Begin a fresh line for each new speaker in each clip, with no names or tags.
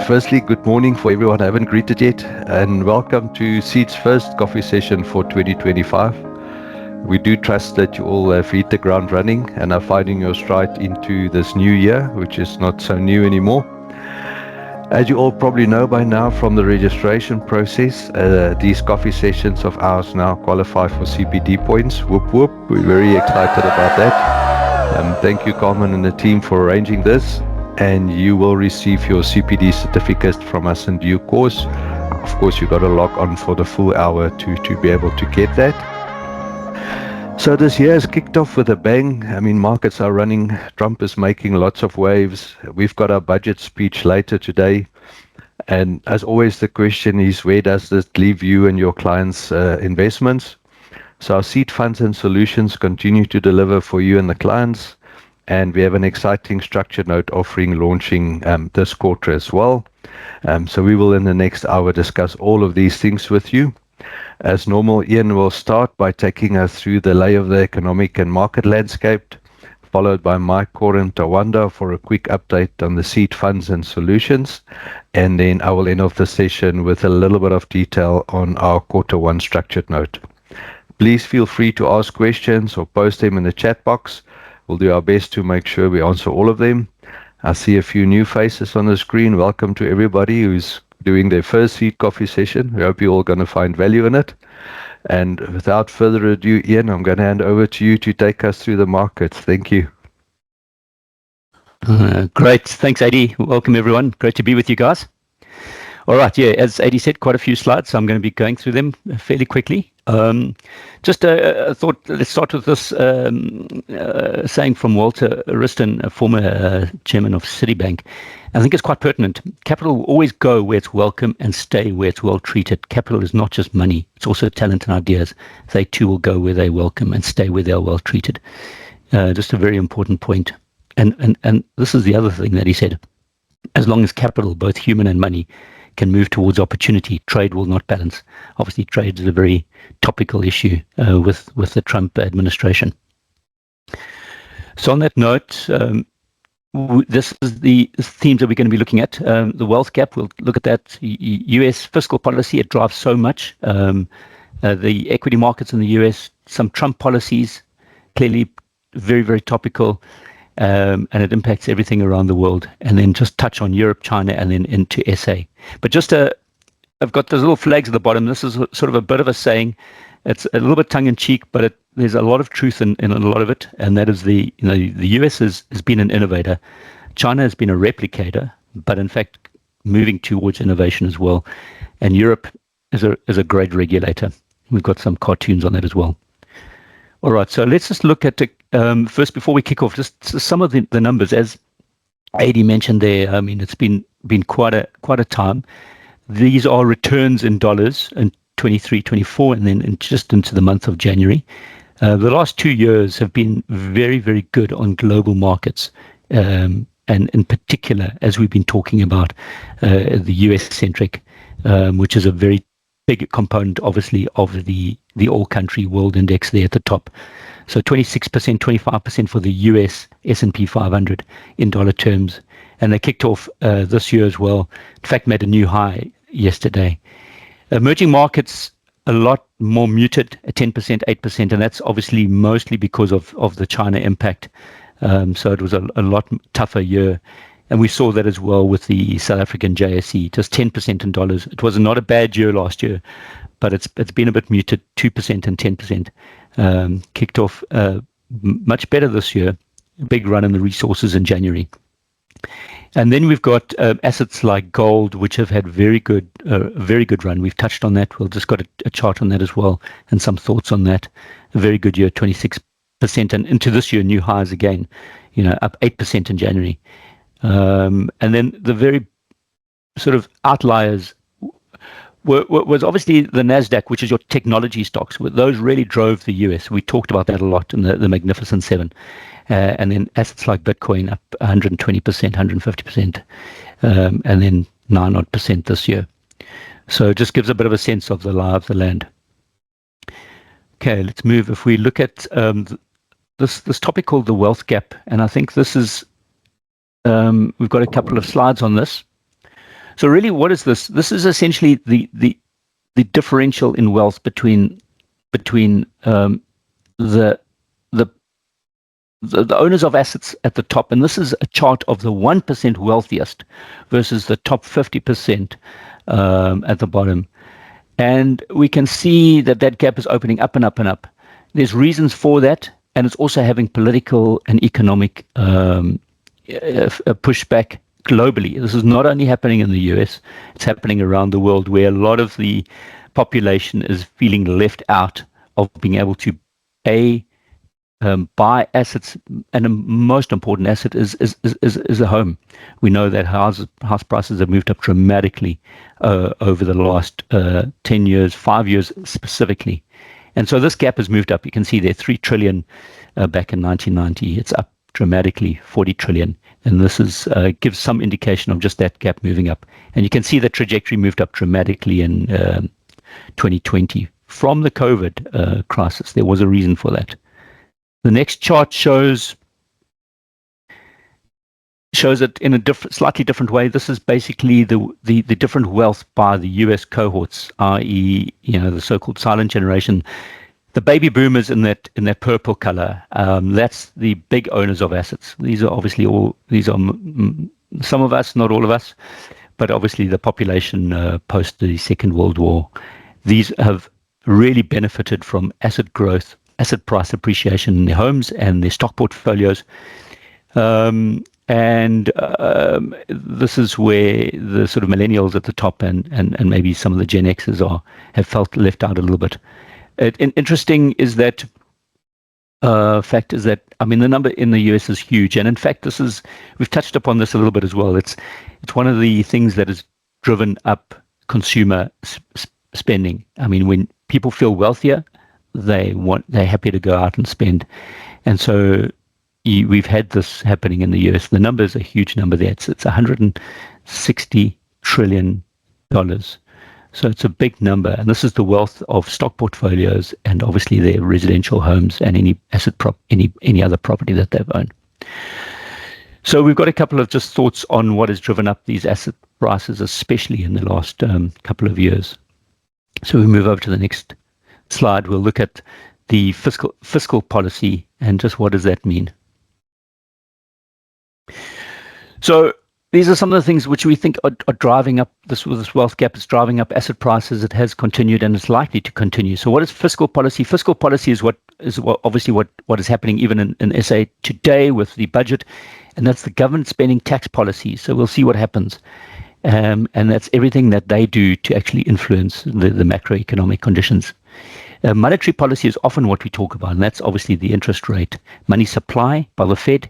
Firstly, good morning for everyone I haven't greeted yet, and welcome to Seed's first coffee session for 2025. We do trust that you all have hit the ground running and are finding your stride into this new year, which is not so new anymore. As you all probably know by now from the registration process, these coffee sessions of ours now qualify for CPD points. Whoop whoop, we're very excited about that. Thank you, Carmen and the team, for arranging this. And you will receive your CPD certificate from us in due course. Of course, you got to log on for the full hour to be able to get that. So this year has kicked off with a bang. I mean, markets are running. Trump is making lots of waves. We've got our budget speech later today. And as always, the question is, where does this leave you and your clients' investments? So our seed funds and solutions continue to deliver for you and the clients. And we have an exciting structured note offering launching this quarter as well. So we will in the next hour discuss all of these things with you. As normal, Ian will start by taking us through the lay of the economic and market landscape, followed by Mike, Cor and Tawanda for a quick update on the seed funds and solutions. And then I will end off the session with a little bit of detail on our quarter one structured note. Please feel free to ask questions or post them in the chat box. We'll do our best to make sure we answer all of them. I see a few new faces on the screen. Welcome to everybody who's doing their first seed coffee session. We hope you're all going to find value in it. And without further ado, Ian, I'm going to hand over to you to take us through the markets. Thank you.
Great. Thanks, Adi. Welcome, everyone. Great to be with you guys. All right. Yeah, as Adi said, quite a few slides, so I'm going to be going through them fairly quickly. Just a thought, let's start with this saying from Walter Wriston, a former chairman of Citibank. I think it's quite pertinent. Capital will always go where it's welcome and stay where it's well treated. Capital is not just money, it's also talent and ideas. They too will go where they're welcome and stay where they're well treated. Just a very important point. And this is the other thing that he said. As long as capital, both human and money, can move towards opportunity, trade will not balance. Obviously, trade is a very topical issue with the Trump administration. So on that note, this is the themes that we're going to be looking at. The wealth gap, we'll look at that. US fiscal policy, it drives so much. The equity markets in the US, some Trump policies, clearly very, very topical. And it impacts everything around the world. And then just touch on Europe, China, and then into SA. But just I've got those little flags at the bottom. This is sort of a bit of a saying. It's a little bit tongue-in-cheek, but there's a lot of truth in a lot of it. And that is the US has been an innovator. China has been a replicator, but in fact moving towards innovation as well. And Europe is a great regulator. We've got some cartoons on that as well. All right, so let's just look at first, before we kick off, just some of the numbers. As Adi mentioned there, I mean, it's been quite a time. These are returns in dollars in 23, 24, and then just into the month of January. The last 2 years have been very, very good on global markets, and in particular, as we've been talking about, the US-centric, which is a very big component, obviously, of the all-country world index there at the top. So 26%, 25% for the US S&P 500 in dollar terms. And they kicked off this year as well. In fact, made a new high yesterday. Emerging markets, a lot more muted at 10%, 8%. And that's obviously mostly because of the China impact. So it was a lot tougher year. And we saw that as well with the South African JSE, just 10% in dollars. It was not a bad year last year, but it's been a bit muted, 2% and 10%. Kicked off much better this year, a big run in the resources in January. And then we've got assets like gold, which have had very good run. We've touched on that. We've just got a chart on that as well and some thoughts on that. A very good year, 26%. And into this year, new highs again, up 8% in January. And then the very sort of outliers was obviously the NASDAQ, which is your technology stocks. Those really drove the US. We talked about that a lot in the Magnificent Seven. And then assets like Bitcoin up 120%, 150%, and then 9% this year. So it just gives a bit of a sense of the lie of the land. Okay, let's move. If we look at this topic called the wealth gap, and I think this is, we've got a couple of slides on this. So really, what is this? This is essentially the differential in wealth between the the the owners of assets at the top, and this is a chart of the 1% wealthiest versus the top 50% at the bottom. And we can see that that gap is opening up and up and up. There's reasons for that, and it's also having political and economic pushback globally. This is not only happening in the US, it's happening around the world, where a lot of the population is feeling left out of being able to buy assets, and a most important asset is a home. We know that house prices have moved up dramatically over the last 10 years, 5 years specifically. And so this gap has moved up. You can see there 3 trillion back in 1990. It's up dramatically, 40 trillion. And this is gives some indication of just that gap moving up. And you can see the trajectory moved up dramatically in 2020 from the COVID crisis. There was a reason for that. The next chart shows it in a slightly different way. This is basically the different wealth by the US cohorts, i.e., the so-called silent generation. The baby boomers in that purple color, that's the big owners of assets. These are some of us, not all of us, but obviously the population post the Second World War. These have really benefited from asset growth, asset price appreciation in their homes and their stock portfolios. And this is where the sort of millennials at the top and maybe some of the Gen Xers have felt left out a little bit. Interesting is that fact is that, I mean, the number in the US is huge. And in fact, we've touched upon this a little bit as well. It's one of the things that has driven up consumer spending. I mean, when people feel wealthier, they're happy to go out and spend. And so we've had this happening in the US. The number is a huge number there. It's $160 trillion. So it's a big number. And this is the wealth of stock portfolios and obviously their residential homes and any any other property that they've owned. So we've got a couple of just thoughts on what has driven up these asset prices, especially in the last couple of years. So we move over to the next slide. We'll look at the fiscal policy and just what does that mean. So these are some of the things which we think are driving up this wealth gap. It's driving up asset prices. It has continued and it's likely to continue. So what is fiscal policy? Fiscal policy is obviously what is happening even in SA today with the budget, and that's the government spending tax policy. So we'll see what happens. And that's everything that they do to actually influence the macroeconomic conditions. Monetary policy is often what we talk about, and that's obviously the interest rate, money supply by the Fed,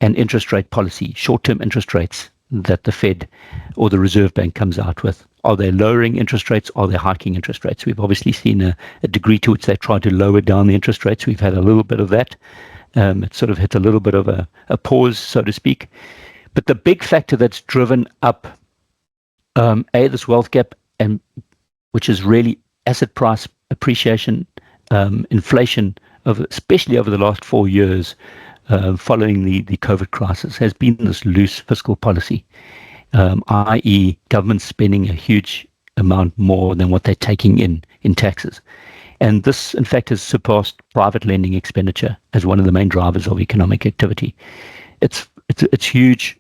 and interest rate policy, short-term interest rates that the Fed or the Reserve Bank comes out with. Are they lowering interest rates? Are they hiking interest rates? We've obviously seen a degree to which they tried to lower down the interest rates. We've had a little bit of that. It sort of hit a little bit of a pause, so to speak. But the big factor that's driven up this wealth gap, and which is really asset price appreciation, inflation, especially over the last 4 years following the COVID crisis, has been this loose fiscal policy, i.e. government spending a huge amount more than what they're taking in taxes. And this, in fact, has surpassed private lending expenditure as one of the main drivers of economic activity. It's huge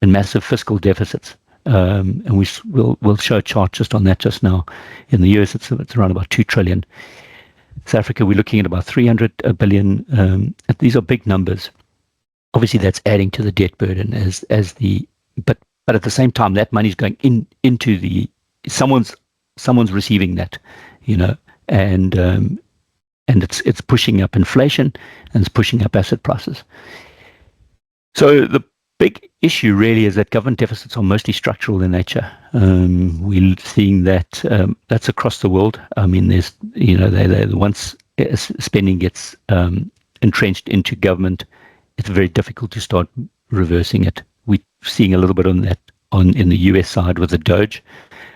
and massive fiscal deficits. And we'll show a chart just on that just now. In the US, it's around about 2 trillion. South Africa, we're looking at about 300 billion. These are big numbers. Obviously, that's adding to the debt burden but at the same time, that money is going into someone's receiving that, and it's pushing up inflation and it's pushing up asset prices. So the big issue really is that government deficits are mostly structural in nature. We're seeing that that's across the world. I mean, there's once spending gets entrenched into government, it's very difficult to start reversing it. We're seeing a little bit on that in the US side with the Doge,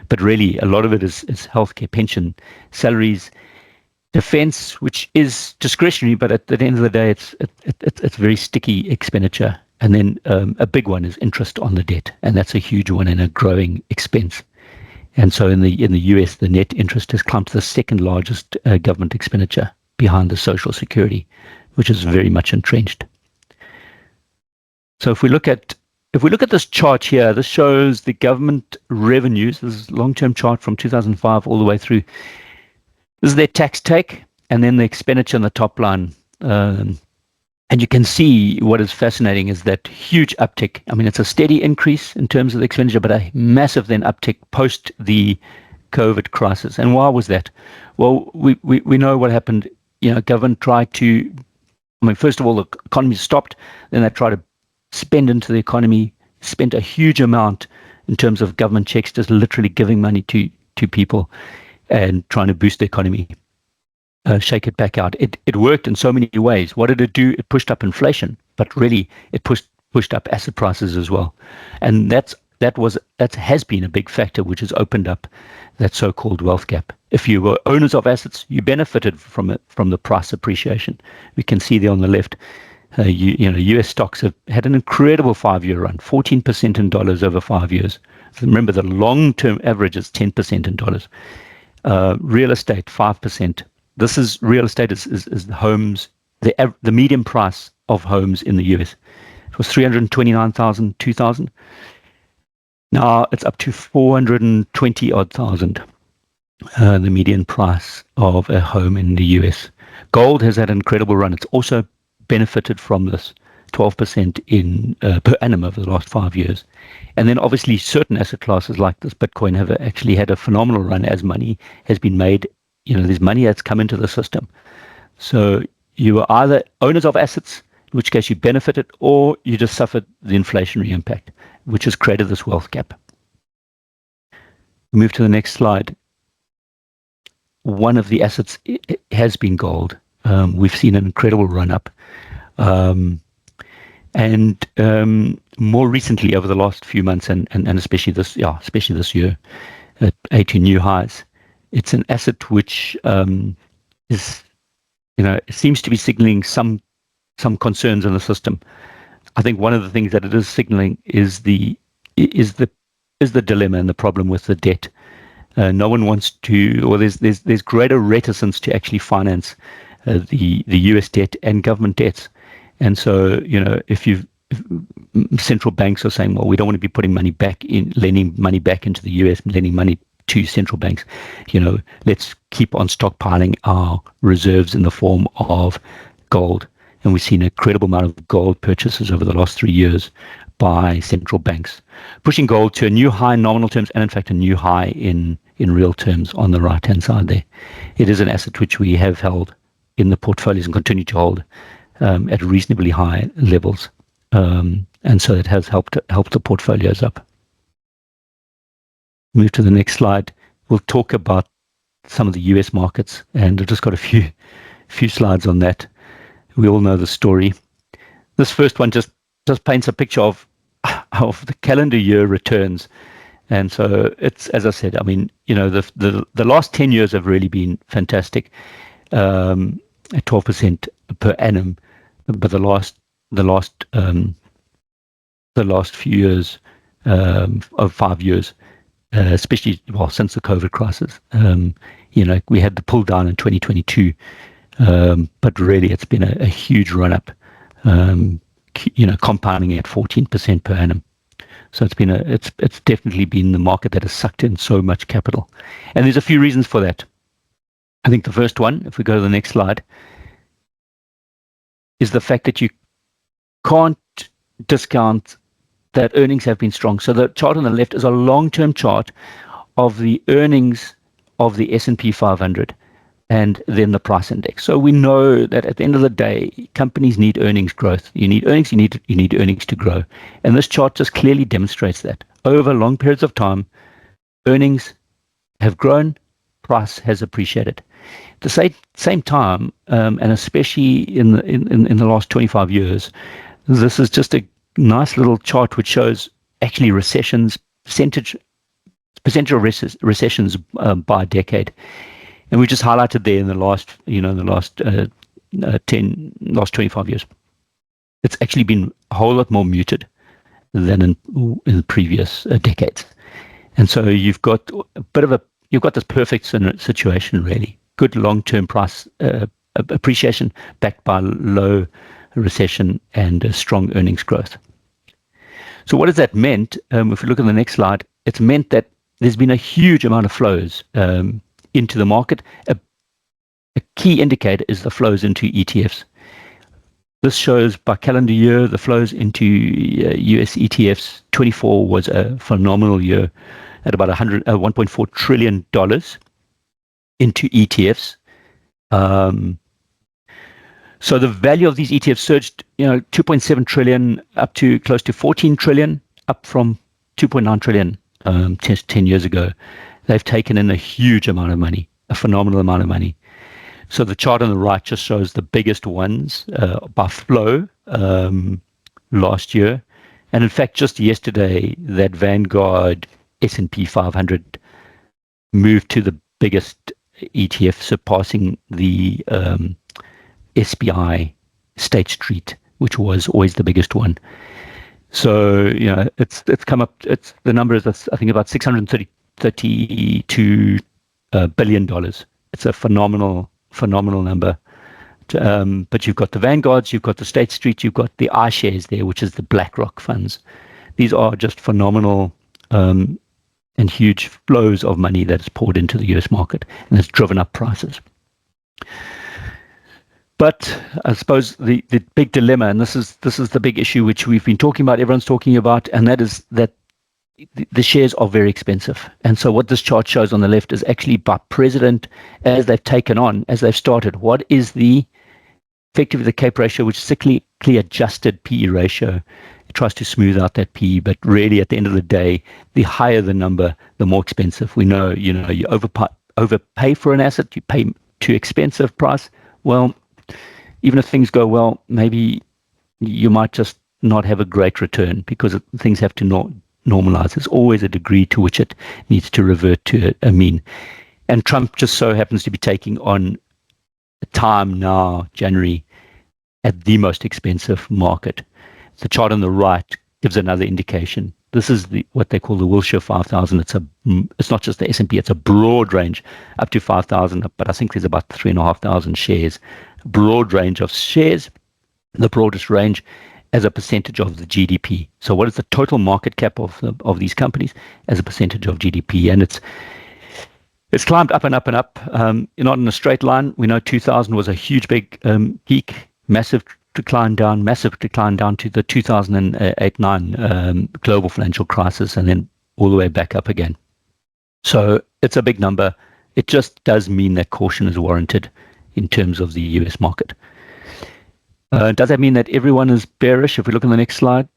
but really a lot of it is healthcare, pension, salaries, defense, which is discretionary, but at the end of the day, it's very sticky expenditure. And then a big one is interest on the debt, and that's a huge one and a growing expense. And so in the US, the net interest has climbed to the second largest government expenditure behind the Social Security, which is very much entrenched. So if we look at this chart here, this shows the government revenues. This is a long-term chart from 2005 all the way through. This is their tax take, and then the expenditure on the top line. And you can see what is fascinating is that huge uptick. I mean, it's a steady increase in terms of the expenditure, but a massive then uptick post the COVID crisis. And why was that? Well, we know what happened. Government tried to, first of all, the economy stopped. Then they tried to spend into the economy, spent a huge amount in terms of government checks, just literally giving money to people and trying to boost the economy. Shake it back out. It worked in so many ways. What did it do? It pushed up inflation, but really it pushed up asset prices as well. And that has been a big factor which has opened up that so-called wealth gap. If you were owners of assets, you benefited from the price appreciation. We can see there on the left. US stocks have had an incredible 5-year run, 14% in dollars over 5 years. Remember, the long-term average is 10% in dollars. Real estate, 5%. This is real estate is the homes, the median price of homes in the US. It was 329,000, 2,000. Now it's up to 420 odd thousand. The median price of a home in the US. Gold has had an incredible run. It's also benefited from this 12% in per annum over the last 5 years. And then obviously certain asset classes like this Bitcoin have actually had a phenomenal run as money has been made. There's money that's come into the system. So you are either owners of assets, in which case you benefited, or you just suffered the inflationary impact, which has created this wealth gap. We move to the next slide. One of the assets has been gold. We've seen an incredible run up. And more recently, over the last few months, and especially this year, at 18 new highs, it's an asset which is, seems to be signaling some concerns in the system. I think one of the things that it is signaling is the dilemma and the problem with the debt. No one wants to, or there's greater reticence to actually finance the US debt and government debts. And so, if central banks are saying, well, we don't want to be putting money back in, lending money back into the US, lending money to central banks, let's keep on stockpiling our reserves in the form of gold. And we've seen a credible amount of gold purchases over the last 3 years by central banks, pushing gold to a new high in nominal terms and in fact a new high in real terms on the right hand side there. It is an asset which we have held in the portfolios and continue to hold at reasonably high levels. And so it has helped the portfolios up. Move to the next slide. We'll talk about some of the US markets, and I've just got a few slides on that. We all know the story. This first one just paints a picture of the calendar year returns. And so it's, as I said, the last 10 years have really been fantastic, at 12% per annum. But the last few years, of 5 years, especially since the COVID crisis, we had the pull down in 2022, but really it's been a huge run up, compounding at 14% per annum. So it's definitely been the market that has sucked in so much capital, and there's a few reasons for that. I think the first one, if we go to the next slide, is the fact that you can't discount that earnings have been strong. So the chart on the left is a long-term chart of the earnings of the S&P 500 and then the price index. So we know that at the end of the day, companies need earnings growth. You need earnings, you need earnings to grow. And this chart just clearly demonstrates that. Over long periods of time, earnings have grown, price has appreciated. At the same time, and especially in the last 25 years, this is just a nice little chart which shows actually recessions, percentage of recessions by decade, and we just highlighted there in the last 25 years. it's actually been a whole lot more muted than in previous decades. And so you've got this perfect situation, really. Good long-term price appreciation backed by low recession and strong earnings growth. So what has that meant? If we look at the next slide, it's meant that there's been a huge amount of flows into the market. A key indicator is the flows into ETFs. This shows by calendar year the flows into US ETFs. 24 was a phenomenal year at about $1.4 trillion into ETFs. So the value of these ETFs surged, 2.7 trillion up to close to 14 trillion, up from 2.9 trillion 10 years ago. They've taken in a huge amount of money, a phenomenal amount of money. So the chart on the right just shows the biggest ones by flow last year. And in fact, just yesterday, that Vanguard S&P 500 moved to the biggest ETF, surpassing the SPI State Street, which was always the biggest one. So it's come up. The number is, I think, about $632 billion. It's a phenomenal number. But you've got the Vanguards, you've got the State Street, you've got the iShares there, which is the BlackRock funds. These are just phenomenal and huge flows of money that is poured into the US market and has driven up prices. But I suppose the big dilemma, and this is the big issue which we've been talking about, everyone's talking about, and that is that the shares are very expensive. And so what this chart shows on the left is actually by president, as they've taken on, as they've started, what is effectively the CAPE ratio, which is cyclically adjusted PE ratio. It tries to smooth out that PE, but really at the end of the day, the higher the number, the more expensive. We know, you overpay for an asset, you pay too expensive price. Well, even if things go well, maybe you might just not have a great return because things have to normalize. There's always a degree to which it needs to revert to a mean. And Trump just so happens to be taking on a time now, January, at the most expensive market. The chart on the right gives another indication. This is what they call the Wilshire 5000. It's not just the S&P, it's a broad range up to 5,000, but I think there's about 3,500 shares. Broad range of shares, the broadest range as a percentage of the GDP. So what is the total market cap of these companies as a percentage of GDP? And it's climbed up and up and up. Not in a straight line. We know 2000 was a huge big peak, massive decline down to the 2008-9 global financial crisis, and then all the way back up again. So it's a big number. It just does mean that caution is warranted in terms of the US market. Does that mean that everyone is bearish? If we look on the next slide,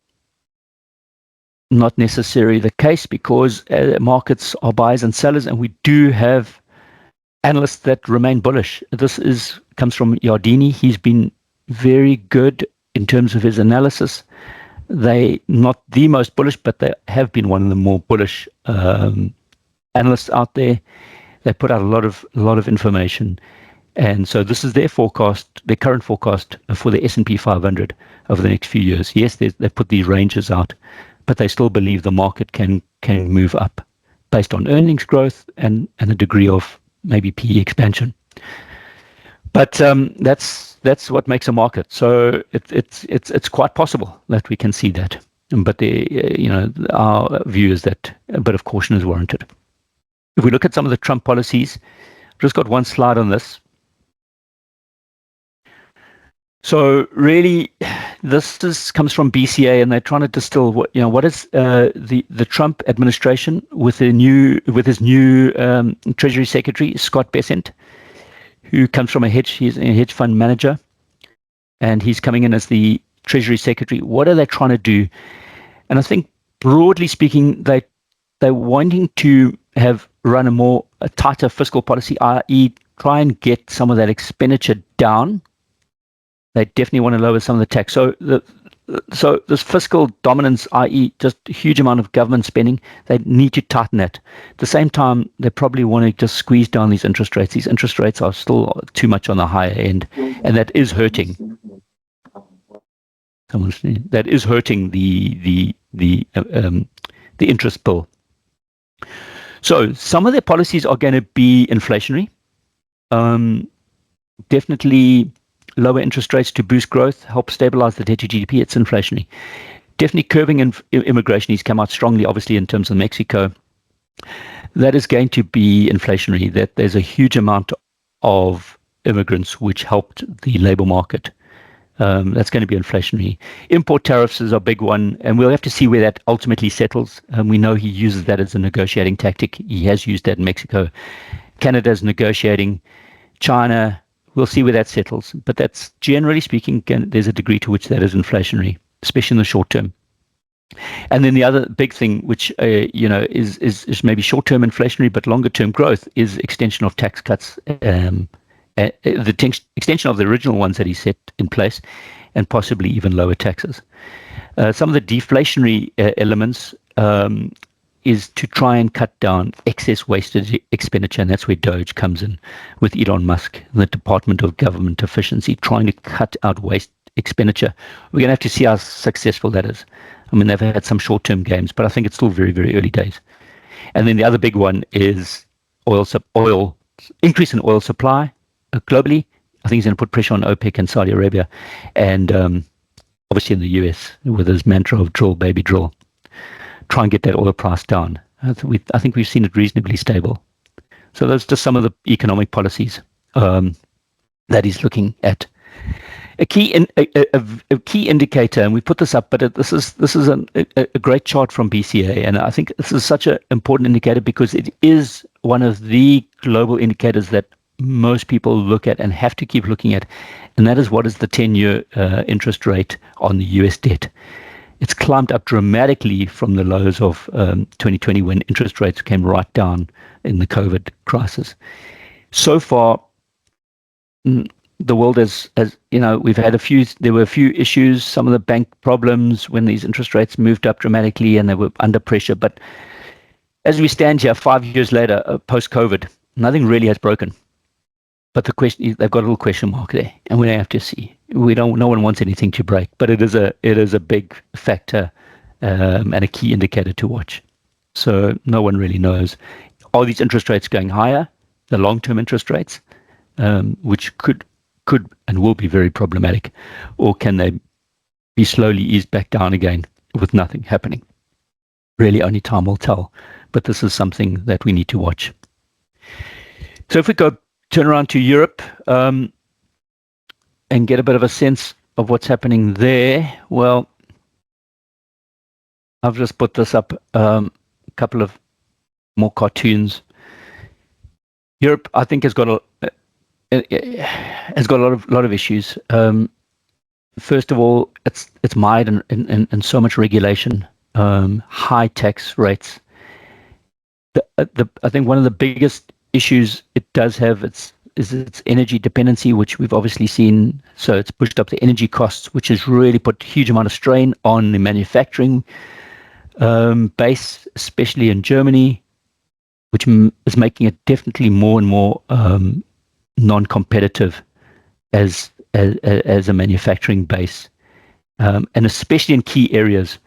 not necessarily the case, because markets are buyers and sellers, and we do have analysts that remain bullish. This comes from Yardini. He's been very good in terms of his analysis. They not the most bullish, but they have been one of the more bullish analysts out there. They put out a lot of information. And so this is their forecast, their current forecast for the S&P 500 over the next few years. Yes, they've put these ranges out, but they still believe the market can move up based on earnings growth and a degree of maybe PE expansion. But that's what makes a market. So it's quite possible that we can see that. But our view is that a bit of caution is warranted. If we look at some of the Trump policies, I've just got one slide on this. So really, this comes from BCA, and they're trying to distill what is the Trump administration with his new Treasury Secretary Scott Bessent, who comes from he's a hedge fund manager, and he's coming in as the Treasury Secretary. What are they trying to do? And I think broadly speaking, they're wanting to run a tighter fiscal policy, i.e., try and get some of that expenditure down. They definitely want to lower some of the tax. So this fiscal dominance, i.e., just a huge amount of government spending, they need to tighten that. At the same time, they probably want to just squeeze down these interest rates. These interest rates are still too much on the higher end, and that is hurting. that is hurting the interest bill. So some of their policies are going to be inflationary. Definitely lower interest rates to boost growth, help stabilize the debt to GDP. It's inflationary. Definitely curbing immigration. He's come out strongly, obviously, in terms of Mexico. That is going to be inflationary. That there's a huge amount of immigrants which helped the labor market. That's going to be inflationary. Import tariffs is a big one, and we'll have to see where that ultimately settles. We know he uses that as a negotiating tactic. He has used that in Mexico. Canada's negotiating. China, we'll see where that settles. But that's, generally speaking, there's a degree to which that is inflationary, especially in the short term. And then the other big thing, which is maybe short-term inflationary but longer-term growth, is extension of tax cuts. The extension of the original ones that he set in place, and possibly even lower taxes. Some of the deflationary elements is to try and cut down excess wasted expenditure, and that's where Doge comes in with Elon Musk, the Department of Government Efficiency, trying to cut out waste expenditure. We're going to have to see how successful that is. I mean, they've had some short-term gains, but I think it's still very, very early days. And then the other big one is increase in oil supply globally. I think he's going to put pressure on OPEC and Saudi Arabia, and obviously in the US with his mantra of drill, baby, drill. Try and get that oil price down. I think we've seen it reasonably stable. So those are just some of the economic policies that he's looking at. A key indicator, and we put this up, but this is a great chart from BCA, and I think this is such an important indicator because it is one of the global indicators that most people look at and have to keep looking at, and that is what is the 10-year interest rate on the US debt. It's climbed up dramatically from the lows of 2020 when interest rates came right down in the COVID crisis. So far, the world has we've had there were a few issues, some of the bank problems when these interest rates moved up dramatically and they were under pressure. But as we stand here 5 years later, post-COVID, nothing really has broken. But the question is, they've got a little question mark there, and we have to see. No one wants anything to break, but it is a big factor and a key indicator to watch. So no one really knows. Are these interest rates going higher, the long-term interest rates, which could and will be very problematic, or can they be slowly eased back down again with nothing happening? Really, only time will tell. But this is something that we need to watch. So if we turn around to Europe and get a bit of a sense of what's happening there. Well, I've just put this up, a couple of more cartoons. Europe, I think, has got a lot of issues. First of all, it's mired in so much regulation, high tax rates. I think one of the biggest issues it does have is its energy dependency, which we've obviously seen. So it's pushed up the energy costs, which has really put a huge amount of strain on the manufacturing base, especially in Germany, which is making it definitely more and more non-competitive as a manufacturing base, and especially in key areas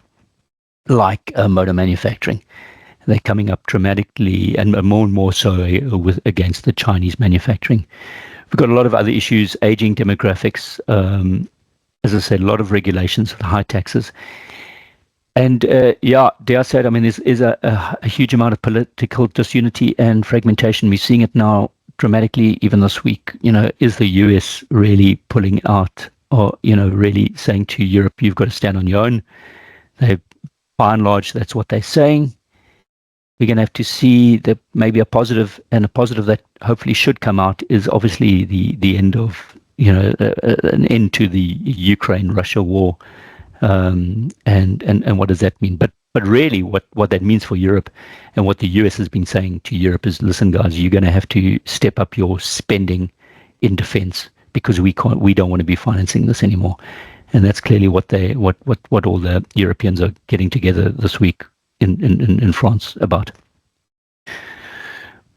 like motor manufacturing. They're coming up dramatically and more so against the Chinese manufacturing. We've got a lot of other issues, aging demographics, as I said, a lot of regulations with high taxes. And dare I say it, I mean, there's a huge amount of political disunity and fragmentation. We're seeing it now dramatically, even this week. Is the US really pulling out, or, really saying to Europe, you've got to stand on your own? They, by and large, that's what they're saying. We're going to have to see that maybe a positive that hopefully should come out is obviously the end of, an end to the Ukraine-Russia war. And what does that mean? But really what that means for Europe, and what the US has been saying to Europe is, listen, guys, you're going to have to step up your spending in defense, because we don't want to be financing this anymore. And that's clearly what all the Europeans are getting together this week in France about.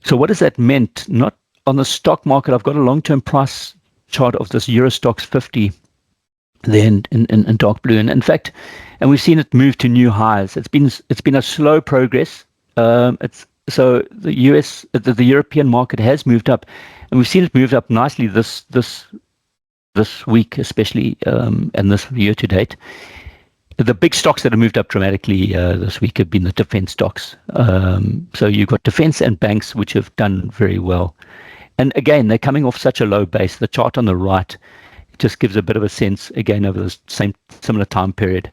So what has that meant? Not on the stock market. I've got a long-term price chart of this Eurostoxx 50 there in dark blue. And in fact, and we've seen it move to new highs. It's been a slow progress. It's so the the European market has moved up, and we've seen it move up nicely this week, especially, and this year to date. The big stocks that have moved up dramatically this week have been the defense stocks. So you've got defense and banks, which have done very well. And again, they're coming off such a low base. The chart on the right just gives a bit of a sense, again, over the similar time period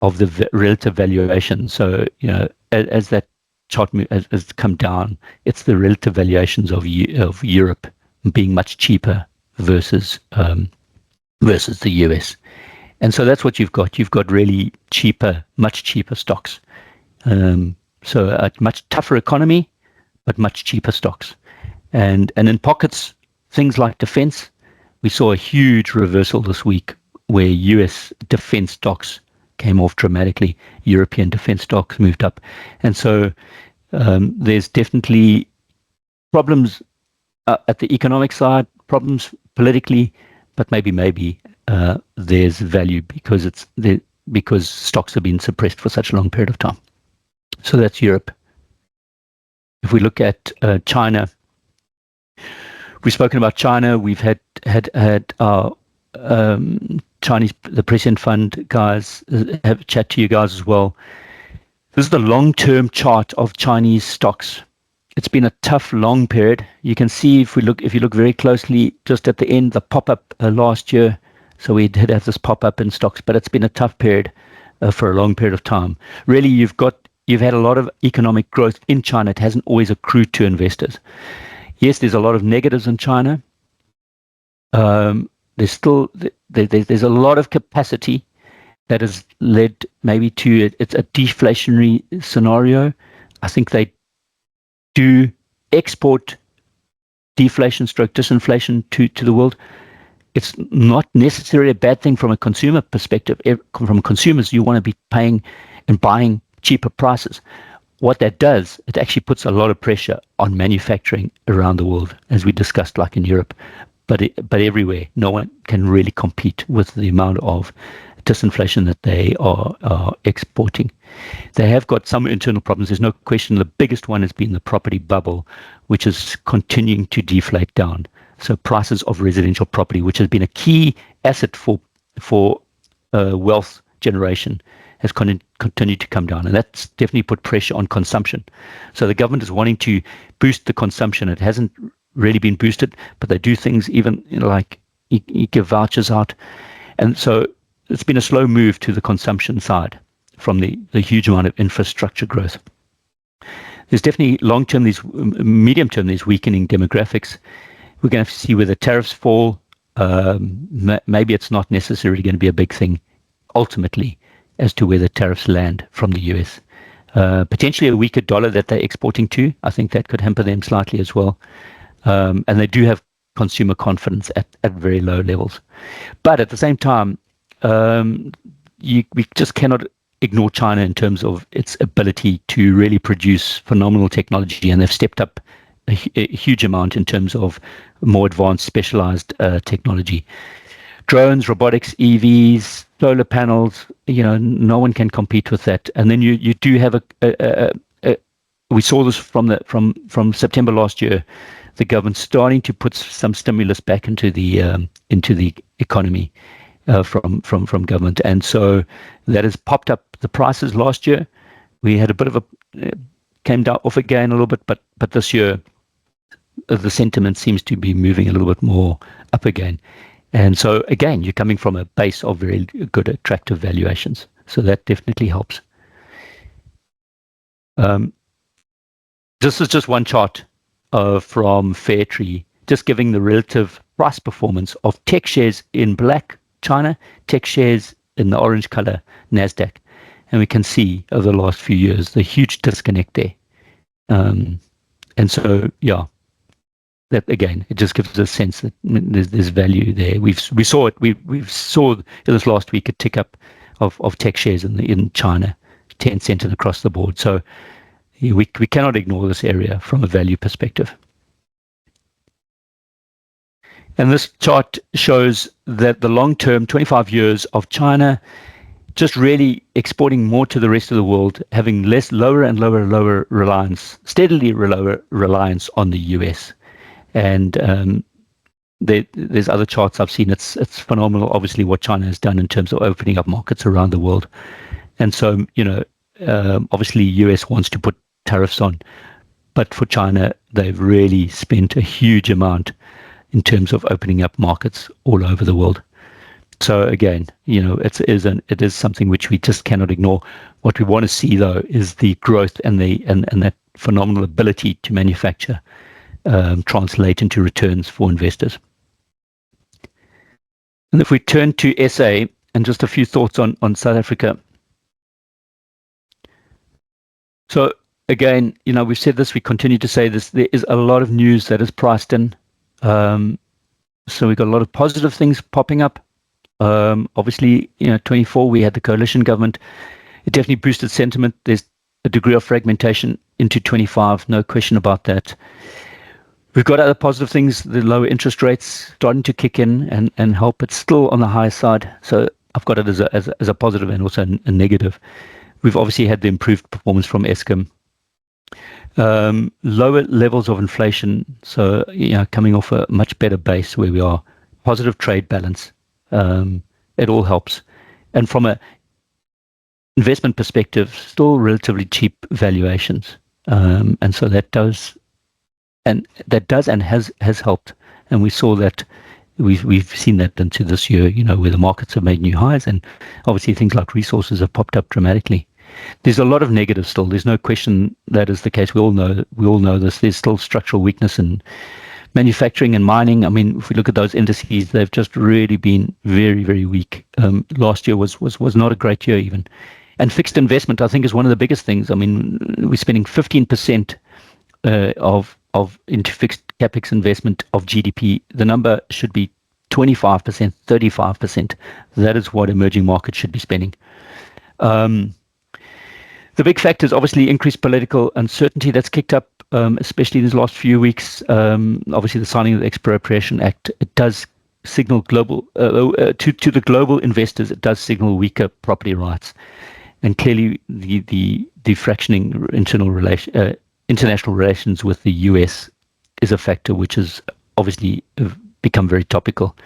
of the relative valuation. So, as that chart has come down, it's the relative valuations of Europe being much cheaper versus the US. And so that's what you've got. You've got really cheaper, much cheaper stocks. So a much tougher economy, but much cheaper stocks. And in pockets, things like defense, we saw a huge reversal this week where US defense stocks came off dramatically. European defense stocks moved up. And so there's definitely problems at the economic side, problems politically, but maybe there's value because stocks have been suppressed for such a long period of time. So that's Europe. If we look at China, we've spoken about China. We've had our Chinese, the Prescient Fund guys have a chat to you guys as well. This is the long-term chart of Chinese stocks. It's been a tough, long period. You can see if you look very closely, just at the end, the pop-up last year. So we did have this pop-up in stocks, but it's been a tough period for a long period of time. Really, you've had a lot of economic growth in China. It hasn't always accrued to investors. Yes, there's a lot of negatives in China. There's a lot of capacity that has led maybe to it's a deflationary scenario. I think they do export deflation stroke disinflation to the world. It's not necessarily a bad thing from a consumer perspective. From consumers, you want to be paying and buying cheaper prices. What that does, it actually puts a lot of pressure on manufacturing around the world, as we discussed, like in Europe, but everywhere. No one can really compete with the amount of disinflation that they are exporting. They have got some internal problems. There's no question. The biggest one has been the property bubble, which is continuing to deflate down. So prices of residential property, which has been a key asset for wealth generation, has continued to come down, and that's definitely put pressure on consumption. So the government is wanting to boost the consumption. It hasn't really been boosted, but they do things even like you give vouchers out, and so it's been a slow move to the consumption side from the huge amount of infrastructure growth. There's definitely long-term, medium-term, these weakening demographics. We're going to have to see where the tariffs fall. Maybe it's not necessarily going to be a big thing ultimately as to where the tariffs land from the US. Potentially a weaker dollar that they're exporting to. I think that could hamper them slightly as well. And they do have consumer confidence at very low levels. But at the same time, we just cannot ignore China in terms of its ability to really produce phenomenal technology. And they've stepped up a huge amount in terms of more advanced, specialized technology. Drones, robotics, EVs, solar panels, no one can compete with that. And then you do have we saw this from September last year, the government starting to put some stimulus back into the economy from government. And so that has popped up the prices last year. We had a bit of came down off again a little bit, but this year the sentiment seems to be moving a little bit more up again. And so, again, you're coming from a base of very good, attractive valuations. So that definitely helps. This is just one chart from Fairtree, just giving the relative price performance of tech shares in black, China, tech shares in the orange color, NASDAQ. And we can see over the last few years, the huge disconnect there. And so, yeah. That again, it just gives us a sense that there's value there. We saw it. We saw this last week a tick up of tech shares in China, 10% and across the board. So we cannot ignore this area from a value perspective. And this chart shows that the long-term 25 years of China just really exporting more to the rest of the world, having lower and lower reliance, steadily lower reliance on the US. And there's other charts I've seen. It's phenomenal, obviously, what China has done in terms of opening up markets around the world. And so, obviously, US wants to put tariffs on, but for China, they've really spent a huge amount in terms of opening up markets all over the world. So again, it is something which we just cannot ignore. What we want to see, though, is the growth and that phenomenal ability to manufacture translate into returns for investors. And if we turn to SA, and just a few thoughts on South Africa. So again, we've said this, we continue to say this, there is a lot of news that is priced in. So we've got a lot of positive things popping up. Obviously, 24, we had the coalition government. It definitely boosted sentiment. There's a degree of fragmentation into 25, no question about that. We've got other positive things, the lower interest rates starting to kick in and help. It's still on the higher side. So I've got it as a positive and also a negative. We've obviously had the improved performance from Eskom. Lower levels of inflation. So, coming off a much better base where we are. Positive trade balance. It all helps. And from a investment perspective, still relatively cheap valuations. And so that does and has helped. And we saw that we've seen that into this year, where the markets have made new highs, and obviously things like resources have popped up dramatically. There's a lot of negatives still. There's no question that is the case. We all know this. There's still structural weakness in manufacturing and mining. I mean, if we look at those indices, they've just really been very, very weak. Last year was not a great year even. And fixed investment, I think, is one of the biggest things. I mean, we're spending 15% into fixed capex investment of GDP. The number should be 25%, 35%. That is what emerging markets should be spending. The big factor is obviously increased political uncertainty that's kicked up, especially in these last few weeks. Obviously, the signing of the Expropriation Act, it does signal global to the global investors. It does signal weaker property rights, and clearly the fractioning international relations with the US is a factor which has obviously become very topical.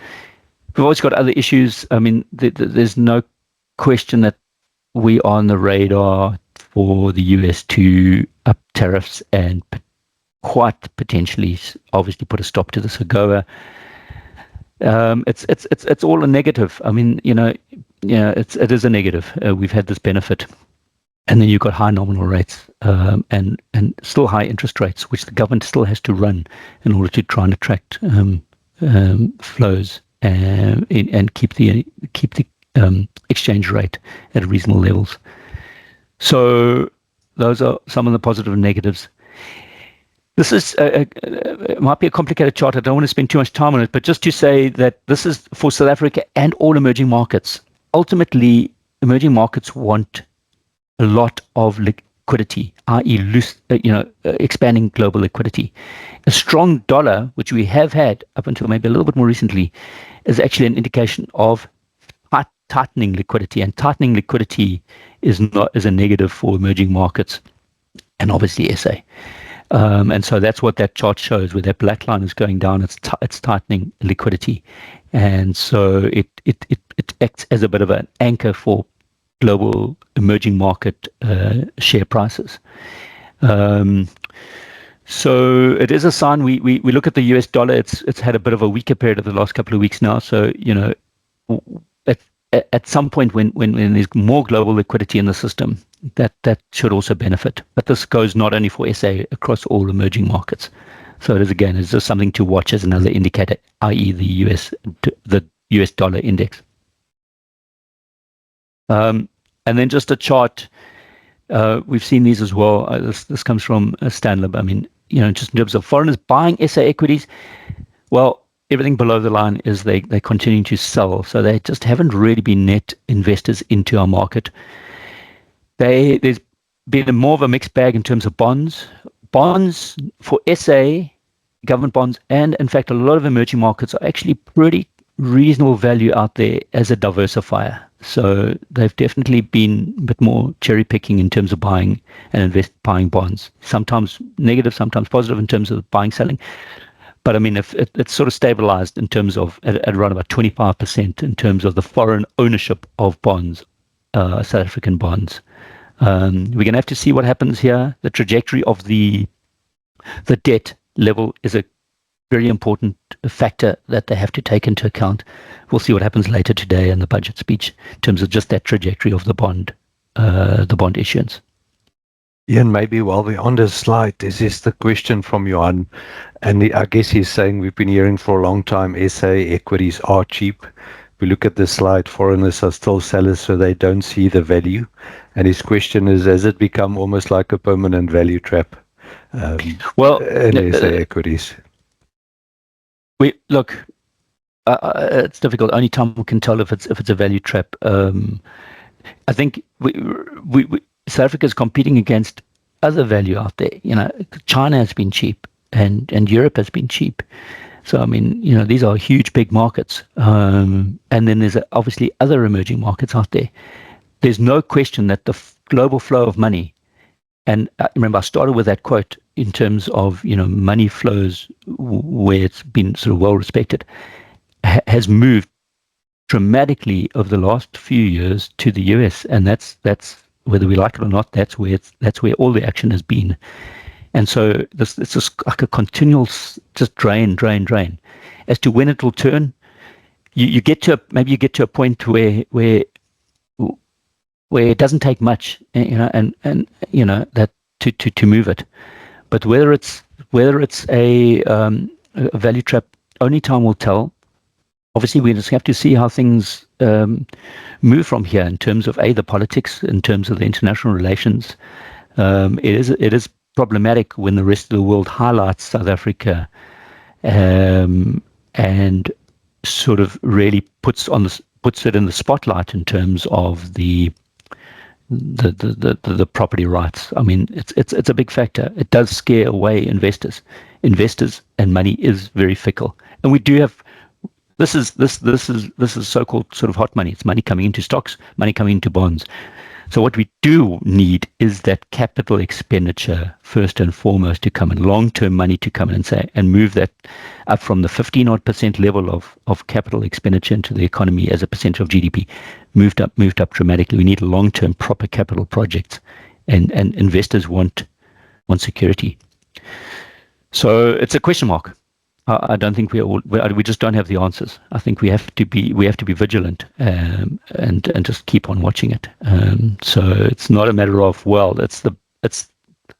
We've always got other issues. I mean, there's no question that we are on the radar for the US to up tariffs and quite potentially, obviously, put a stop to this AGOA. It's all a negative. I mean, it is a negative. We've had this benefit, and then you've got high nominal rates and still high interest rates, which the government still has to run in order to try and attract flows and keep the exchange rate at reasonable levels. So those are some of the positive and negatives. This is it might be a complicated chart. I don't want to spend too much time on it, but just to say that this is for South Africa and all emerging markets. Ultimately, emerging markets want a lot of liquidity, i.e., expanding global liquidity. A strong dollar, which we have had up until maybe a little bit more recently, is actually an indication of tightening liquidity, and tightening liquidity is a negative for emerging markets and obviously SA. And so that's what that chart shows, where that black line is going down. It's tightening liquidity, and so it acts as a bit of an anchor for global emerging market share prices. So it is a sign. We look at the US dollar. It's had a bit of a weaker period of the last couple of weeks now. So at some point when there's more global liquidity in the system, that should also benefit. But this goes not only for SA, across all emerging markets. So it is, again, it's just something to watch as another indicator, i.e. the US dollar index. And then just a chart. We've seen these as well. This comes from Stanlib. I mean, just in terms of foreigners buying SA equities, well, everything below the line is they continue to sell. So they just haven't really been net investors into our market. There's been more of a mixed bag in terms of bonds. Bonds for SA government bonds, and in fact, a lot of emerging markets are actually pretty reasonable value out there as a diversifier. So they've definitely been a bit more cherry picking in terms of buying and buying bonds. Sometimes negative, sometimes positive in terms of buying, selling. But I mean, if it's sort of stabilized in terms of at around about 25% in terms of the foreign ownership of bonds, South African bonds. We're going to have to see what happens here. The trajectory of the debt level is a very important factor that they have to take into account. We'll see what happens later today in the budget speech in terms of just that trajectory of the bond issuance.
Ian, maybe while we're on this slide, this is the question from Johan, and I guess he's saying we've been hearing for a long time SA equities are cheap. We look at the slide, foreigners are still sellers, so they don't see the value. And his question is, has it become almost like a permanent value trap in SA equities?
Look, it's difficult. Only time we can tell if it's a value trap. I think South Africa is competing against other value out there. China has been cheap, and Europe has been cheap. So I mean, these are huge, big markets. And then there's obviously other emerging markets out there. There's no question that the global flow of money, and remember, I started with that quote in terms of money flows where it's been sort of well respected, has moved dramatically over the last few years to the US, and that's whether we like it or not, that's where all the action has been. And so it's just like a continual just drain. As to when it will turn, you get to a point where it doesn't take much, and that to move it. But whether it's a value trap, only time will tell. Obviously, we just have to see how things move from here in terms of the politics, in terms of the international relations. It is problematic when the rest of the world highlights South Africa and sort of really puts it in the spotlight in terms of the property rights. I mean, it's a big factor. It does scare away investors. Investors and money is very fickle, and we do have. This is so-called sort of hot money. It's money coming into stocks, money coming into bonds. So what we do need is that capital expenditure first and foremost to come in, long-term money to come in and move that up from the 15% level of capital expenditure into the economy as a percentage of GDP, moved up dramatically. We need long-term proper capital projects, and investors want security. So it's a question mark. I don't think we just don't have the answers. I think we have to be vigilant and just keep on watching it. So it's not a matter of South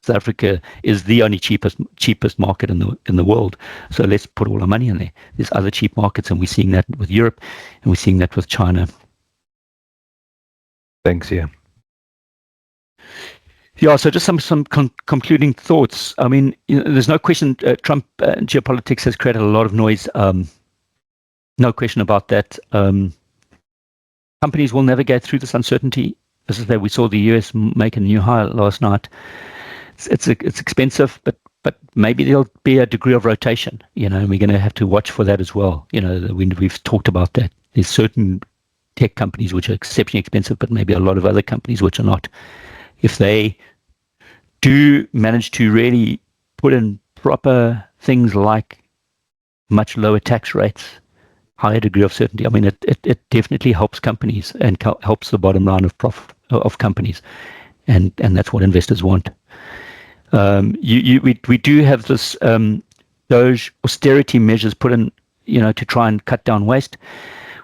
Africa is the only cheapest market in the world. So let's put all our money in there. There's other cheap markets, and we're seeing that with Europe, and we're seeing that with China.
Thanks, Ian.
Yeah, so just some concluding thoughts. I mean, there's no question Trump geopolitics has created a lot of noise. No question about that. Companies will navigate through this uncertainty. This is that we saw the US make a new high last night. It's expensive, but maybe there'll be a degree of rotation. And we're going to have to watch for that as well. We've talked about that. There's certain tech companies which are exceptionally expensive, but maybe a lot of other companies which are not. If they do manage to really put in proper things like much lower tax rates, higher degree of certainty, I mean, it definitely helps companies and helps the bottom line of profit of companies, and that's what investors want. We do have this those austerity measures put in, to try and cut down waste.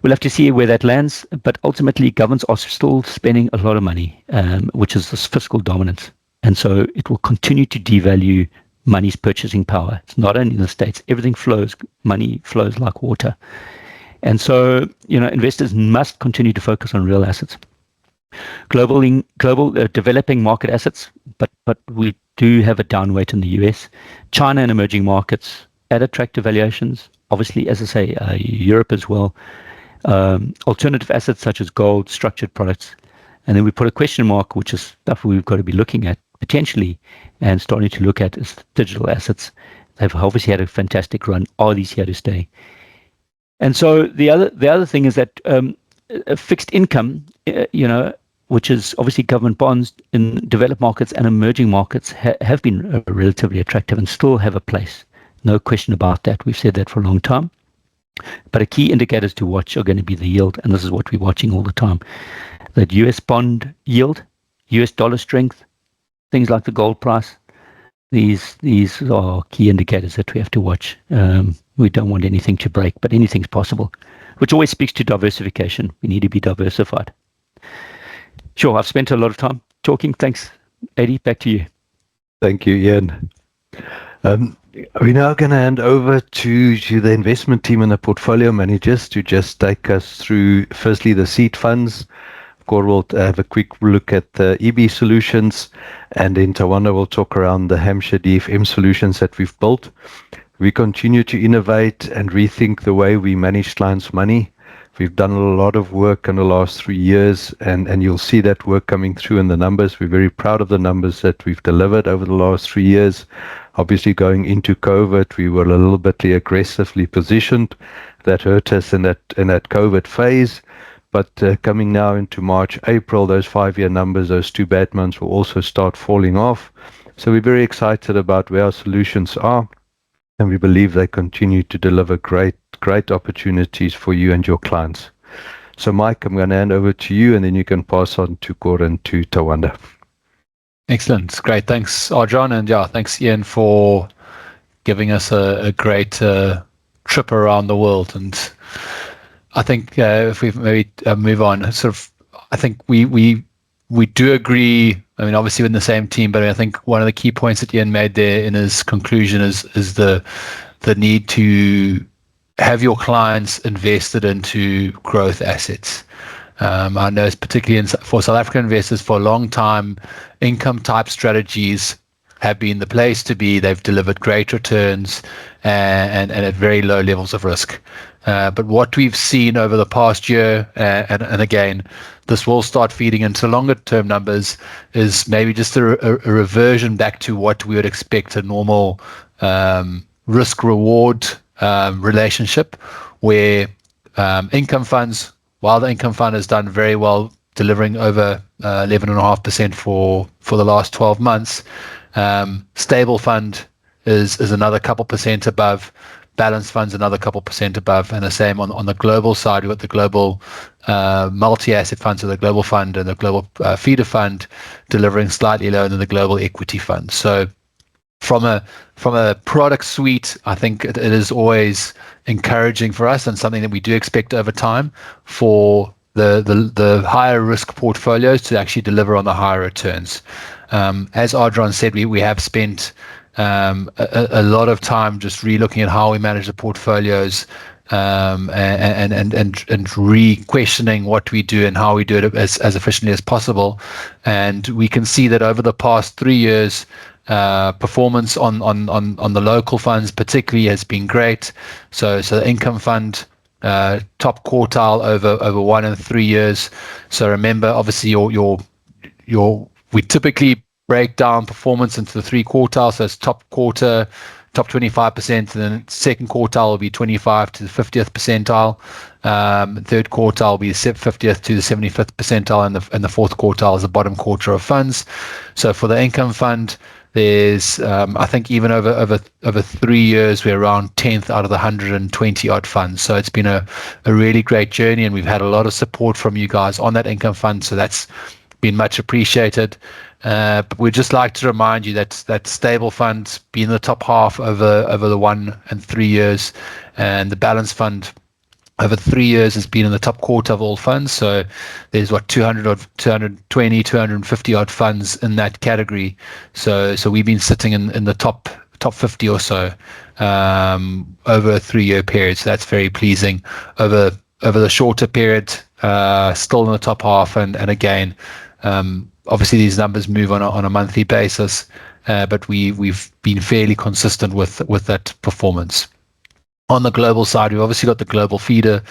We'll have to see where that lands, but ultimately governments are still spending a lot of money, which is this fiscal dominance. And so it will continue to devalue money's purchasing power. It's not only in the States, everything flows, money flows like water. And so, investors must continue to focus on real assets. Global developing market assets, but we do have a downweight in the US. China and emerging markets at attractive valuations. Obviously, as I say, Europe as well. Alternative assets such as gold, structured products, and then we put a question mark, which is stuff we've got to be looking at potentially and starting to look at is digital assets. They've obviously had a fantastic run. Are these here to stay? And so the other thing is that a fixed income, which is obviously government bonds in developed markets and emerging markets, have been relatively attractive and still have a place. No question about that. We've said that for a long time. But a key indicators to watch are going to be the yield, and this is what we're watching all the time. That US bond yield, US dollar strength, things like the gold price. These are key indicators that we have to watch. We don't want anything to break, but anything's possible, which always speaks to diversification. We need to be diversified. Sure, I've spent a lot of time talking. Thanks, Eddie. Back to you.
Thank you, Ian. We're now going to hand over to the investment team and the portfolio managers to just take us through, firstly, the seed funds. Cor will have a quick look at the EB solutions, and then Tawanda will talk around the Hampshire DFM solutions that we've built. We continue to innovate and rethink the way we manage clients' money. We've done a lot of work in the last 3 years, and you'll see that work coming through in the numbers. We're very proud of the numbers that we've delivered over the last 3 years. Obviously, going into COVID, we were a little bit aggressively positioned. That hurt us in that COVID phase. But coming now into March, April, those 5-year numbers, those 2 bad months will also start falling off. So we're very excited about where our solutions are, and we believe they continue to deliver great opportunities for you and your clients. So Mike, I'm going to hand over to you, and then you can pass on to Cor and to Tawanda.
Excellent. Great. Thanks, Arjan. And thanks, Ian, for giving us a great trip around the world. And I think if we maybe move on, I think we do agree. I mean, obviously we're in the same team, but I think one of the key points that Ian made there in his conclusion is the need to have your clients invested into growth assets. I know, particularly for South African investors, for a long time, income type strategies have been the place to be. They've delivered great returns and at very low levels of risk. But what we've seen over the past year, and again, this will start feeding into longer term numbers, is maybe just a reversion back to what we would expect a normal risk reward relationship, where income funds, while the income fund has done very well, delivering over 11.5% for the last 12 months, stable fund is another couple percent above, balanced funds another couple percent above, and the same on the global side. We've got the global multi-asset funds, so the global fund and the global feeder fund delivering slightly lower than the global equity fund. So from a product suite, I think it is always encouraging for us, and something that we do expect over time for the higher risk portfolios to actually deliver on the higher returns. As Adrian said, we have spent a lot of time just re-looking at how we manage the portfolios, and re-questioning what we do and how we do it as efficiently as possible. And we can see that over the past 3 years, performance on the local funds particularly has been great. So the income fund, top quartile over 1 and 3 years. So remember, obviously we typically break down performance into the 3 quartiles. So it's top quarter, top 25%, and then second quartile will be 25 to the 50th percentile. Third quartile will be the 50th to the 75th percentile, and the fourth quartile is the bottom quarter of funds. So for the income fund, there's I think even over 3 years, we're around 10th out of the 120 odd funds. So it's been a really great journey, and we've had a lot of support from you guys on that income fund. So that's been much appreciated. But we'd just like to remind you that stable funds be in the top half over the 1 and 3 years, and the balance fund over 3 years has been in the top quarter of all funds. So there's 220, 250 odd funds in that category. So we've been sitting in the top 50 or so over a 3-year period. So that's very pleasing. Over the shorter period, still in the top half, and again, obviously these numbers move on a monthly basis, but we've been fairly consistent with that performance. On the global side, we've obviously got the global feeder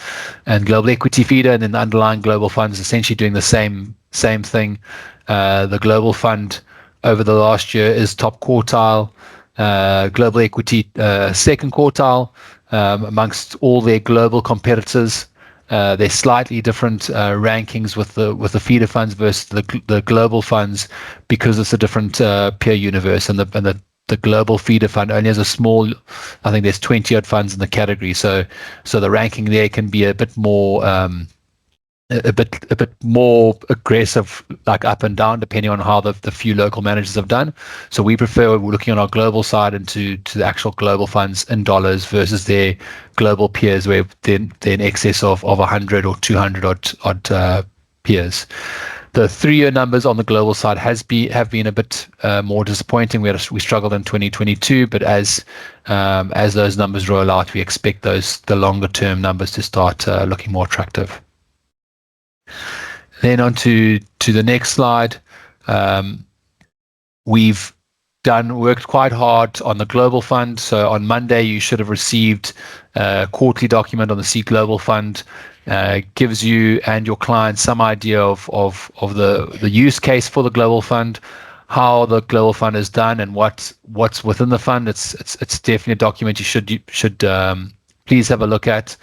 and global equity feeder, and then the underlying global funds essentially doing the same thing. The global fund over the last year is top quartile. global equity second quartile amongst all their global competitors. There's slightly different rankings with the feeder funds versus the global funds, because it's a different peer universe, and the global feeder fund only has a small, I think there's 20 odd funds in the category, so the ranking there can be a bit more a bit more aggressive, like up and down, depending on how the few local managers have done. So we prefer looking on our global side into the actual global funds in dollars versus their global peers, where they're in excess of 100 or 200 odd peers. The 3-year numbers on the global side have been a bit more disappointing. We struggled in 2022, but as those numbers roll out, we expect the longer term numbers to start looking more attractive. Then on to the next slide. We've worked quite hard on the global fund. So on Monday, you should have received a quarterly document on the Seed Global Fund. Gives you and your clients some idea of the use case for the global fund, how the global fund is done, and what's within the fund. It's definitely a document you should please have a look at.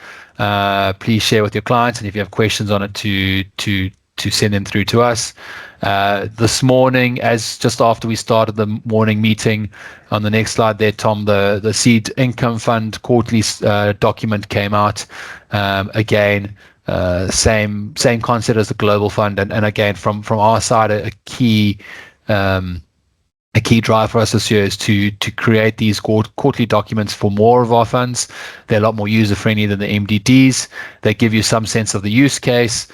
Please share with your clients, and if you have questions on it, to send them through to us. This morning, just after we started the morning meeting, on the next slide there, Tom, the Seed Income Fund quarterly document came out. Again, same concept as the global fund, and again from our side, a key drive for us this year is to create these quarterly documents for more of our funds. They're a lot more user friendly than the MDDs. They give you some sense of the use case,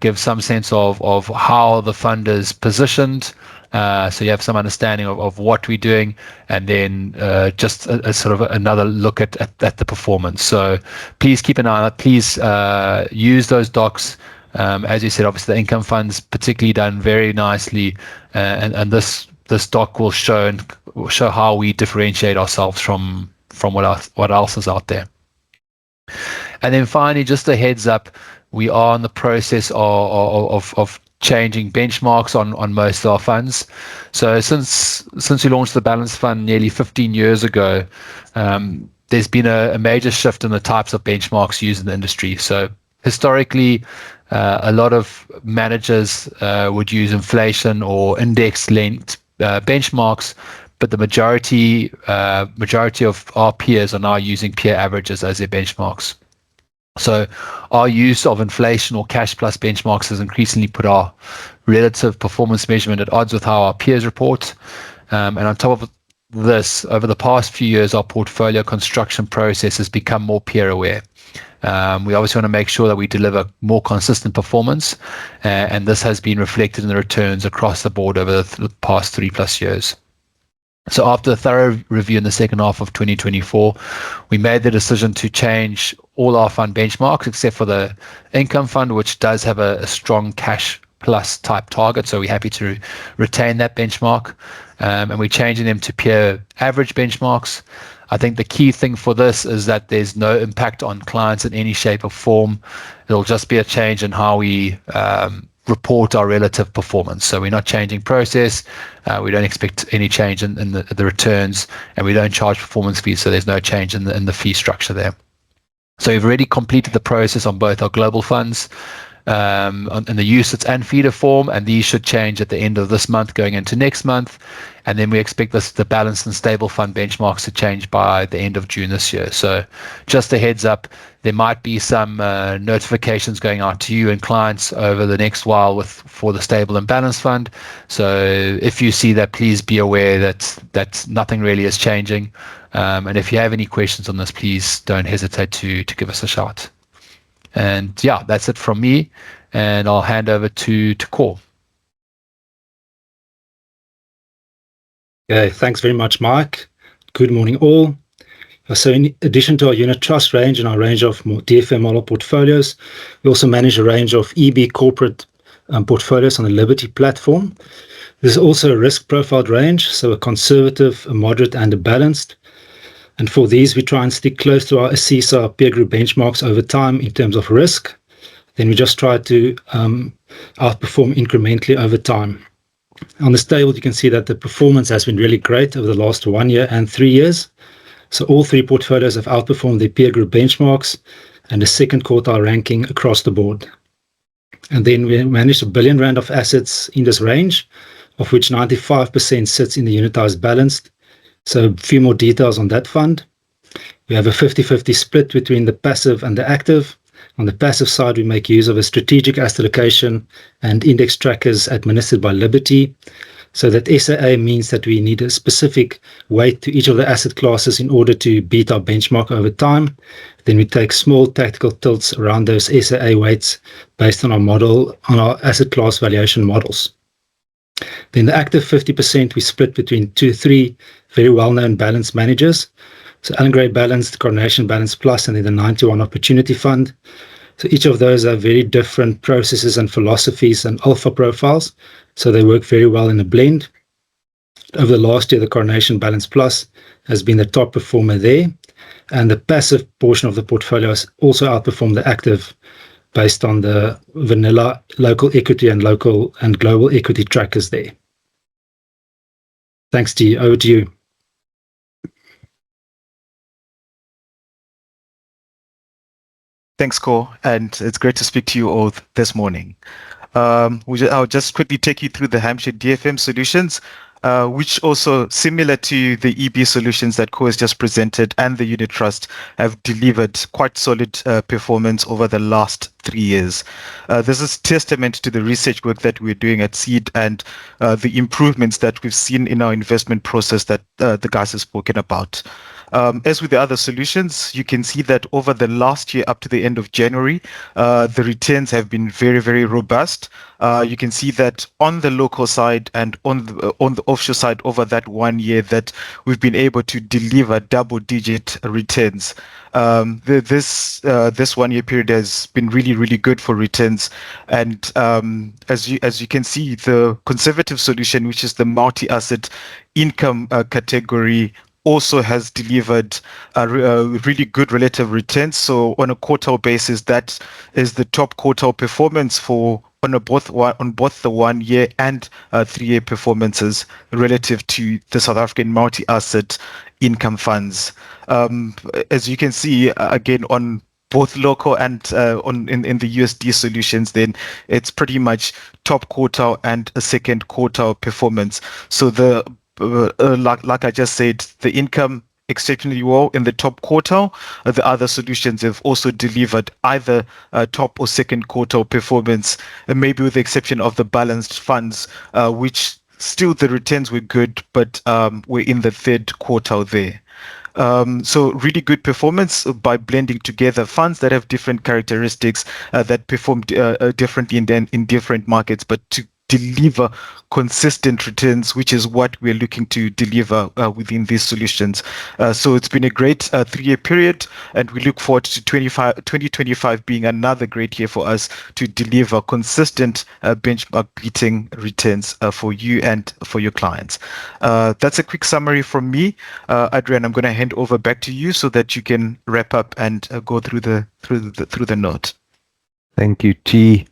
give some sense of how the fund is positioned, so you have some understanding of what we're doing, and then just a sort of another look at the performance. So please keep an eye on it. Please use those docs. As you said, obviously the income funds particularly done very nicely, and this doc will show how we differentiate ourselves from what else is out there. And then finally, just a heads up, we are in the process of changing benchmarks on most of our funds. So since we launched the Balance Fund nearly 15 years ago, there's been a major shift in the types of benchmarks used in the industry. So historically, a lot of managers would use inflation or index-linked benchmarks, but the majority of our peers are now using peer averages as their benchmarks. So our use of inflation or cash plus benchmarks has increasingly put our relative performance measurement at odds with how our peers report. And on top of this, over the past few years, our portfolio construction process has become more peer aware. We obviously want to make sure that we deliver more consistent performance, and this has been reflected in the returns across the board over the past 3+ years. So after a thorough review in the second half of 2024, we made the decision to change all our fund benchmarks except for the income fund, which does have a strong cash plus type target. So we're happy to retain that benchmark, and we're changing them to peer average benchmarks. I think the key thing for this is that there's no impact on clients in any shape or form. It'll just be a change in how we report our relative performance. So we're not changing process. We don't expect any change in the returns, and we don't charge performance fees. So there's no change in the fee structure there. So we've already completed the process on both our global funds, in the UCITS and feeder form, and these should change at the end of this month going into next month. And then we expect the balanced and stable fund benchmarks to change by the end of June this year. So just a heads up, there might be some notifications going out to you and clients over the next while for the stable and balanced fund. So if you see that, please be aware that nothing really is changing. And if you have any questions on this, please don't hesitate to give us a shout. And yeah, that's it from me, and I'll hand over to Cor.
Okay, thanks very much, Mike. Good morning, all. So in addition to our unit trust range and our range of more DFM model portfolios, we also manage a range of EB corporate portfolios on the Liberty platform. There's also a risk profiled range, so a conservative, a moderate, and a balanced. And for these, we try and stick close to our ASISA peer group benchmarks over time in terms of risk. Then we just try to outperform incrementally over time. On this table, you can see that the performance has been really great over the last 1 year and 3 years. So all three portfolios have outperformed their peer group benchmarks and a second quartile ranking across the board. And then we managed R1 billion of assets in this range, of which 95% sits in the unitized balanced. So a few more details on that fund. We have a 50-50 split between the passive and the active. On the passive side, we make use of a strategic asset allocation and index trackers administered by Liberty. So that SAA means that we need a specific weight to each of the asset classes in order to beat our benchmark over time. Then we take small tactical tilts around those SAA weights based on our asset class valuation models. Then the active 50% we split between three very well-known balanced managers. So Allan Gray Balanced, Coronation Balanced Plus, and then the 91 Opportunity Fund. So each of those have very different processes and philosophies and alpha profiles. So they work very well in a blend. Over the last year, the Coronation Balanced Plus has been the top performer there. And the passive portion of the portfolio has also outperformed the active based on the vanilla local equity and local and global equity trackers there. Thanks, G. Over to you.
Thanks, Cor, and it's great to speak to you all this morning. I'll just quickly take you through the Hampshire DFM solutions, which also, similar to the EB solutions that Cor has just presented and the unit trust, have delivered quite solid performance over the last 3 years. This is testament to the research work that we're doing at Seed and the improvements that we've seen in our investment process that the guys have spoken about. As with the other solutions, you can see that over the last year up to the end of January, the returns have been very, very robust. You can see that on the local side and on the offshore side over that 1 year that we've been able to deliver double-digit returns. This 1 year period has been really, really good for returns. And as you can see, the conservative solution, which is the multi-asset income category, also has delivered really good relative returns. So on a quartile basis, that is the top quartile performance on both the 1 year and 3 year performances relative to the South African multi-asset income funds. As you can see, again, on both local and in the USD solutions, then it's pretty much top quartile and a second quartile performance. So like I just said, the income exceptionally well in the top quartile. The other solutions have also delivered either top or second quartile performance, maybe with the exception of the balanced funds, which still the returns were good, but were in the third quartile there. So really good performance by blending together funds that have different characteristics that perform differently in different markets, but to deliver consistent returns, which is what we're looking to deliver within these solutions. So it's been a great 3 year period, and we look forward to 2025 being another great year for us to deliver consistent benchmark beating returns for you and for your clients. That's a quick summary from me. Adrian, I'm going to hand over back to you so that you can wrap up and go through the note.
Thank you, T.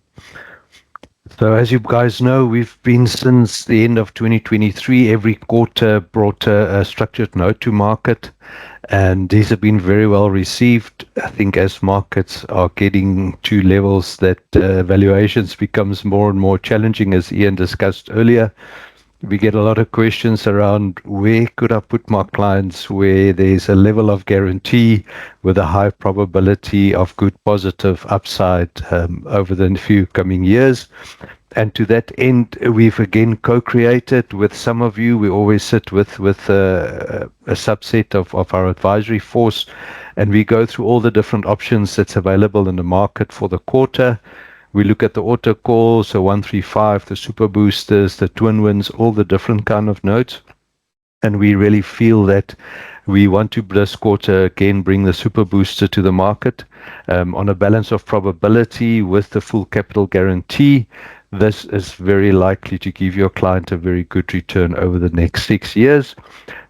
So as you guys know, we've been since the end of 2023, every quarter brought a structured note to market, and these have been very well received. I think as markets are getting to levels that valuations becomes more and more challenging, as Ian discussed earlier, we get a lot of questions around where could I put my clients where there's a level of guarantee with a high probability of good positive upside over the few coming years. And to that end, we've again co-created with some of you. We always sit with a subset of our advisory force, and we go through all the different options that's available in the market for the quarter. We look at the auto calls, so 135, the super boosters, the twin wins, all the different kind of notes. And we really feel that we want to this quarter again bring the super booster to the market on a balance of probability with the full capital guarantee. this is very likely to give your client a very good return over the next 6 years.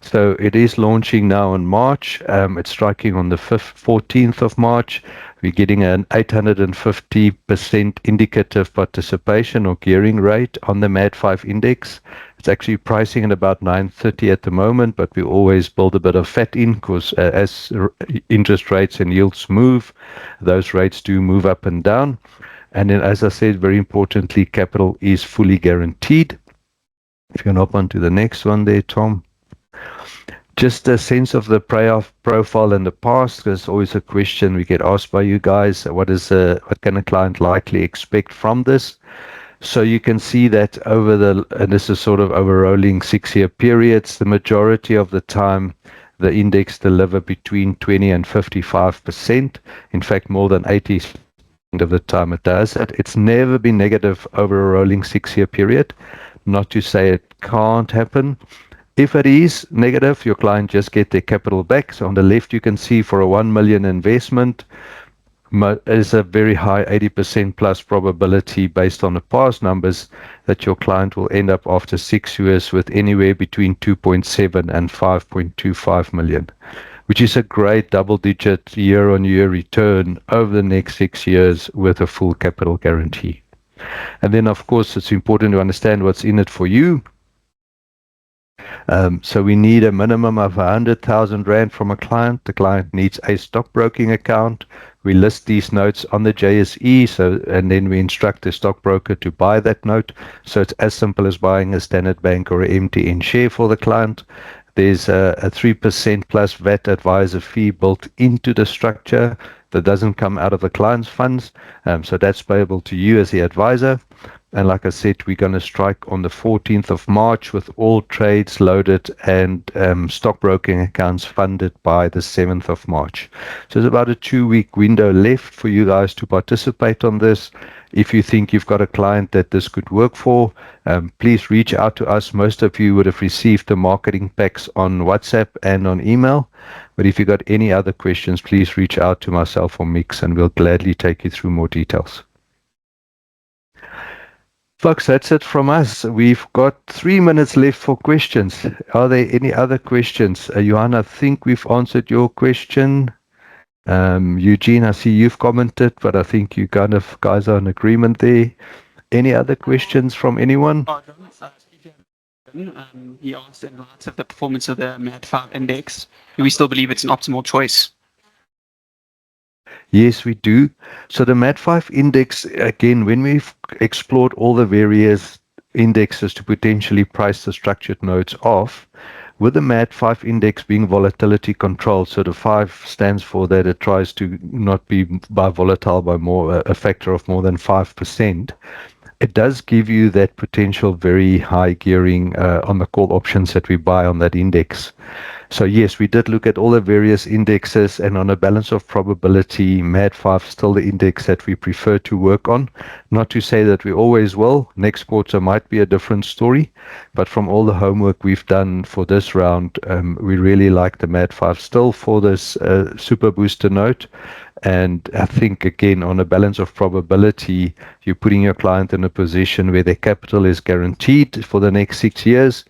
So it is launching now in March. It's striking on the 14th of March. We're getting an 850% indicative participation or gearing rate on the MAD5 index. It's actually pricing at about 930 at the moment, but we always build a bit of fat in because as interest rates and yields move, those rates do move up and down. And then, as I said, very importantly, capital is fully guaranteed. If you can hop on to the next one there, Tom. Just a sense of the profile in the past. There's always a question we get asked by you guys. What can a client likely expect from this? So you can see that and this is sort of over rolling 6-year periods, the majority of the time, the index deliver between 20 and 55%. In fact, more than 80% of the time it does that. It's never been negative over a rolling 6-year period. Not to say it can't happen. If it is negative, your client just get their capital back. So on the left, you can see for a 1 million investment, is a very high 80% plus probability based on the past numbers that your client will end up after 6 years with anywhere between 2.7 and 5.25 million, which is a great double-digit year-on-year return over the next 6 years with a full capital guarantee. And then, of course, it's important to understand what's in it for you. So we need a minimum of 100,000 Rand from a client. The client needs a stockbroking account. We list these notes on the JSE, and then we instruct the stockbroker to buy that note. So it's as simple as buying a Standard Bank or a MTN share for the client. There's a 3% plus VAT advisor fee built into the structure that doesn't come out of the client's funds. So that's payable to you as the advisor. And like I said, we're going to strike on the 14th of March with all trades loaded and stockbroking accounts funded by the 7th of March. So there's about a 2-week window left for you guys to participate on this. If you think you've got a client that this could work for, please reach out to us. Most of you would have received the marketing packs on WhatsApp and on email. But if you've got any other questions, please reach out to myself or Mix, and we'll gladly take you through more details. Folks, that's it from us. We've got 3 minutes left for questions. Are there any other questions? Johanna, I think we've answered your question. Eugene, I see you've commented, but I think you kind of guys are in agreement there. Any other questions from anyone?
He asked, in light of the performance of the MAD5 index, do we still believe it's an optimal choice?
Yes, we do. So the MAD5 index, again, when we've explored all the various indexes to potentially price the structured notes off, with the MAD5 index being volatility controlled, so the 5 stands for that it tries to not be volatile by a factor of more than 5%. It does give you that potential very high gearing on the call options that we buy on that index. So yes, we did look at all the various indexes, and on a balance of probability, MAD5 is still the index that we prefer to work on. Not to say that we always will. Next quarter might be a different story, but from all the homework we've done for this round, we really like the MAD5 still for this super booster note. And I think, again, on a balance of probability, you're putting your client in a position where their capital is guaranteed for the next 6 years,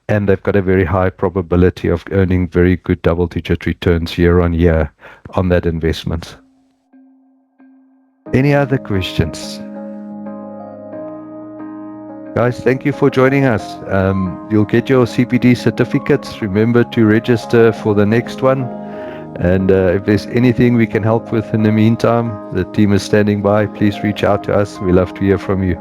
and they've got a very high probability of earning very good double-digit returns year on year on that investment. Any other questions? Guys, thank you for joining us. You'll get your CPD certificates. Remember to register for the next one. And if there's anything we can help with in the meantime, the team is standing by. Please reach out to us. We love to hear from you.